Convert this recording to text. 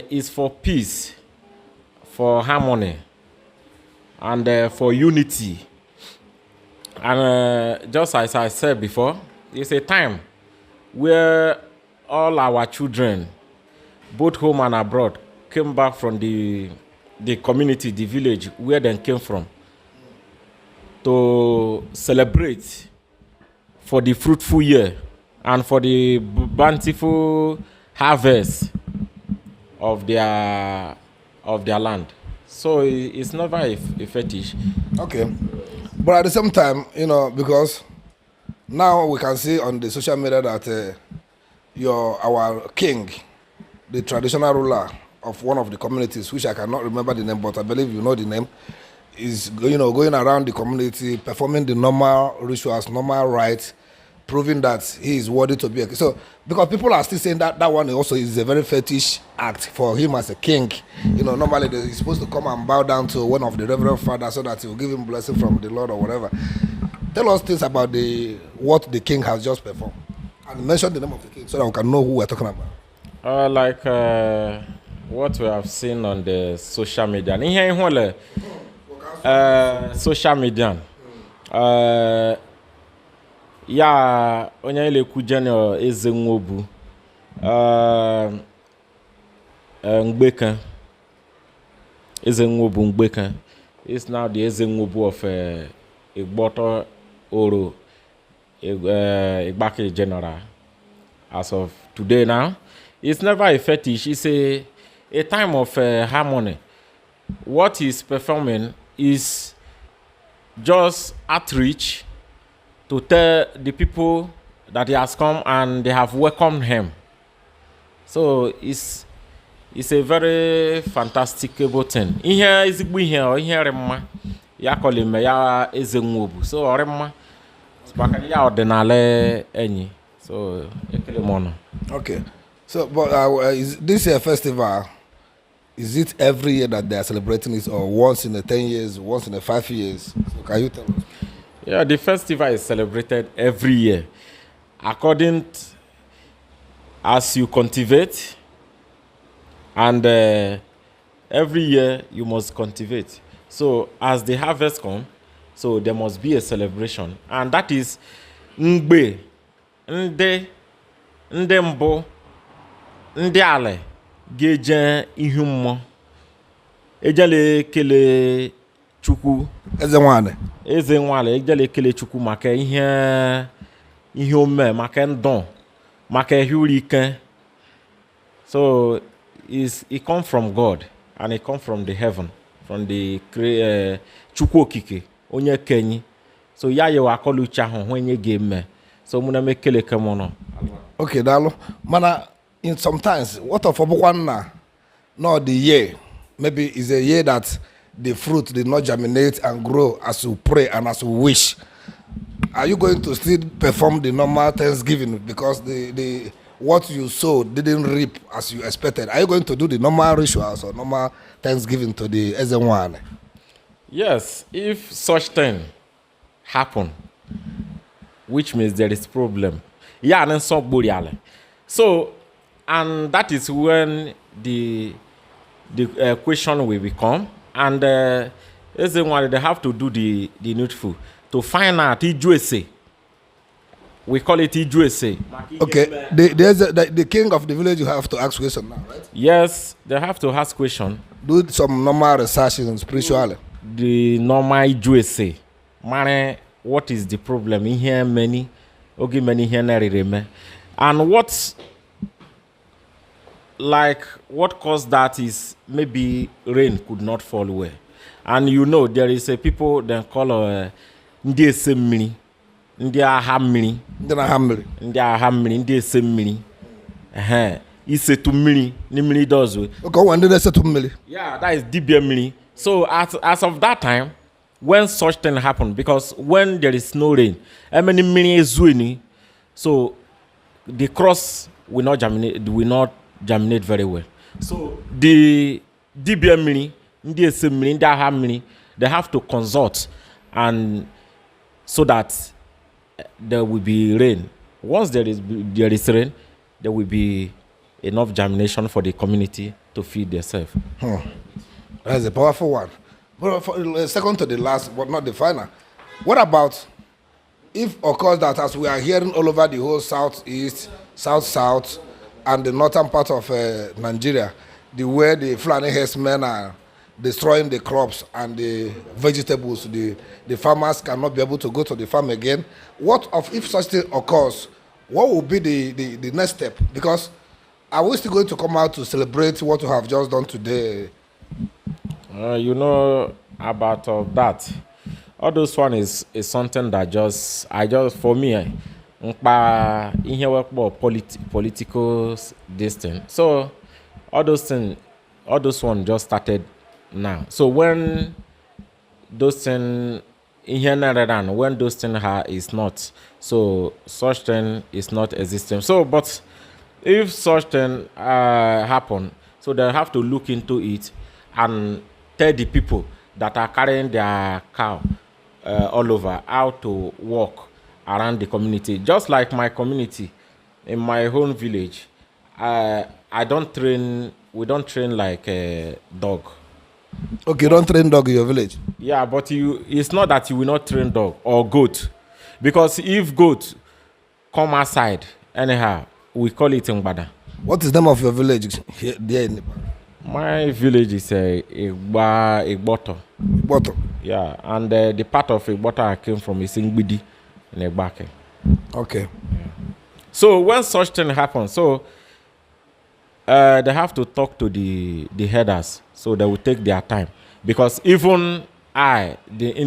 is for peace, for harmony, and for unity. And just as I said before, it's a time where all our children, both home and abroad, came back from the community, the village where they came from, to celebrate for the fruitful year and for the bountiful harvest of their land. So it's never a fetish. Okay. But at the same time, because now we can see on the social media that our king, the traditional ruler of one of the communities, which I cannot remember the name, but I believe you know the name, is going around the community, performing the normal rituals, normal rites, proving that he is worthy to be a king. So, because people are still saying that one also is a very fetish act for him as a king. Normally he's supposed to come and bow down to one of the reverend fathers so that he will give him blessing from the Lord or whatever. Tell us things about what the king has just performed, and mention the name of the king so that we can know who we're talking about. Like what we have seen on the social media. Social media. Ya onye ile-ekwu na eze nwobu Ngbeka. Eze nwobu Ngbeka is now the eze nwobu of Igboto Oro Igbake General. As of today now, it's never a fetish. It's a time of harmony. What he's performing is just outreach to tell the people that he has come and they have welcomed him. So it's a very fantastic thing. Ihe ezigbo ihe o ihe remma ya kolime ya eze nwobu. So remma maka ya ordinale enyi. So ekele mono. Okay. So but is this festival, is it every year that they are celebrating it, or once in 10 years, once in 5 years? So can you tell us? Yeah, the festival is celebrated every year. According as you cultivate, and every year you must cultivate. So as the harvest comes, so there must be a celebration. And that is Ngbe, Ndembo, Ndiale, Geje Ihummo, Ejale Kele Chukwu. Eze nwale ejele ekele Chukwu maka ihe ome maka ndon maka ehurike. So it come from God, and it come from the heaven, from the Chukwu okike onye kenyi. So ya ye wakolu chaho wenye game. So muna mekele kemono. Okay, dalo. Mana in sometimes what of obukwana no the year, maybe is a year that the fruit did not germinate and grow as you pray and as you wish. Are you going to still perform the normal Thanksgiving because the what you sowed didn't reap as you expected? Are you going to do the normal rituals or normal Thanksgiving to the Ezewan? Yes, if such thing happen, which means there is problem. Yeah, and then so, and that is when the question will become. And Ezewan, they have to do the needful to find out Ijuese. We call it Ijuese. Okay, the king of the village, you have to ask question now, right? Yes, they have to ask question. Do some normal researches and spirituality. The normal Ijuese. Man, what is the problem? In here many, okay, many here remain. And what caused that is maybe rain could not fall well. And there is a people they call ndị ese mmiri, ndị agha mmiri, ndị ese mmiri, isetu mmiri ni mmiri dozo. Okay, when did they set mmiri? Yeah, that is dibia mmiri. So as of that time, when such thing happened, because when there is no rain, many mmiri ezueni, so the cross will not germinate very well. So the dibia mmiri, ndị ese mmiri, ndị agha mmiri, they have to consult, and so that there will be rain. Once there is rain, there will be enough germination for the community to feed themselves. That's a powerful one. But second to the last, but not the final. What about if occurs that, as we are hearing all over the whole southeast, south, and the northern part of Nigeria, the way the Fulani herdsmen are destroying the crops and the vegetables, the farmers cannot be able to go to the farm again. What of if such thing occurs? What will be the next step? Because are we still going to come out to celebrate what we have just done today? You know about that. All those one is something that for me, political distance. So all those one just started now. So when those things when those things is not, so such thing is not existing. So but if such thing happen, so they have to look into it and tell the people that are carrying their cow all over how to walk around the community. Just like my community in my own village, we don't train like a dog. Okay, you don't train dog in your village? Yeah, but it's not that you will not train dog or goat. Because if goat come outside, anyhow, we call it Ngbada. What is the name of your village there in My village is Igboto. Igboto? Yeah, and the part of Igboto I came from is Ngbidi in Egbake. Okay. Yeah. So when such thing happens, so they have to talk to the herders, so they will take their time. Because even the